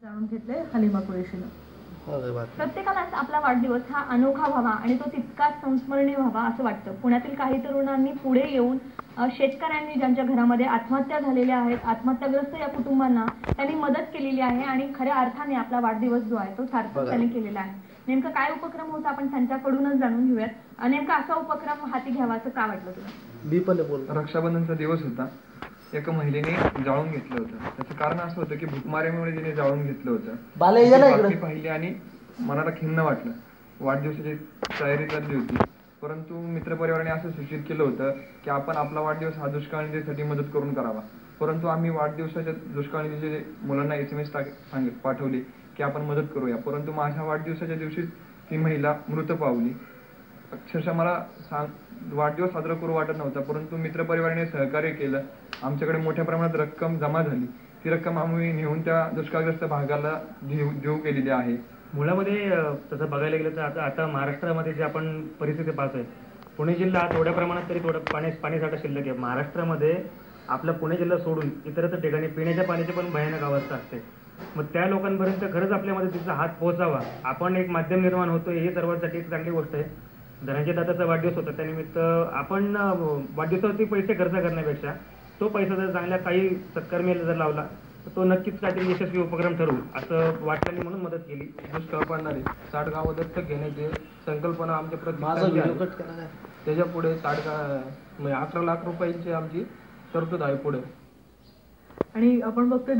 जाणून घेतले हलिमा कुरेशीनं। प्रत्येकालाच आपला वाढदिवस हा अनोखा व्हावा आणि तो तितकाच संस्मरणीय व्हावा असं वाटतं। पुण्यातील काही तरुणांनी पुढे येऊन शेतकऱ्यांनी ज्यांच्या घरामध्ये आत्महत्या झालेल्या आहेत, आत्महत्याग्रस्त या कुटुंबांना त्यांनी मदत केलेली आहे आणि खऱ्या अर्थाने आपला वाढदिवस जो आहे तो सार्थक त्यांनी केलेला आहे। नेमकं काय उपक्रम होता आपण त्यांच्याकडूनच जाणून घेऊयात। नेमका असा उपक्रम हाती घ्यावा असं का वाटलं तुला? मी पण बोल। रक्षाबंधनचा दिवस होता। एका महिलेने जाळून घेतलं होतं। त्याचं कारण असं होतं की भूकमारीमुळे तिने जाळून घेतलं होतं। बातमी पाहिली आणि मनाला खिन्न वाटलं। वाढदिवसाची तयारी चालली होती, परंतु मित्रपरिवाराने असं सूचित केलं होतं की आपण आपला वाढदिवस हा दुष्काळासाठी मदत करून करावा। परंतु आम्ही वाढदिवसाच्या दुष्काळाचे मुलांना SMS पाठवले की आपण मदत करूया, परंतु माझ्या वाढदिवसाच्या दिवशी ती महिला मृत पावली। अक्षरशः मला वाढदिवस साजरा करू वाटत नव्हता, परंतु मित्रपरिवाराने सहकार्य केलं। आमच्याकडे मोठ्या प्रमाणात रक्कम जमा झाली। ती रक्कम आम्ही नेऊन त्या दुष्काळग्रस्त भागाला देऊ केलेली आहे। मुळामध्ये तसं बघायला गेलं तर आता महाराष्ट्रामध्ये जे आपण परिस्थिती पाहतोय, पुणे जिल्हा थोड्या प्रमाणात तरी पाणीसाठा शिल्लक आहे। महाराष्ट्रामध्ये आपला पुणे जिल्हा सोडून इतरत्र ठिकाणी पिण्याच्या पाण्याची पण भयानक अवस्था असते। मग त्या लोकांपर्यंत खरंच आपल्या मदतीचा हात पोहोचावा, आपण एक माध्यम निर्माण होतोय, ही सर्वांसाठी एक चांगली गोष्ट आहे। धनंजय दादाचा वाढदिवस होता, त्यानिमित्त आपण वाढदिवसावरती पैसे खर्च करण्यापेक्षा तो पैसा जर चांगल्या काही सत्कर्मीला जर लावला तर तो नक्कीच काहीतरी यशस्वी उपक्रम ठरू असं वाटल्याने म्हणून मदत केली। दुष्काळ पडणारे 60 गावं दत्तक घेण्याची संकल्पना आमच्या प्रत्येकाची, त्याच्या पुढे 11 लाख रुपयांची आमची तरतूद आहे पुढे। आणि आपण बघतोय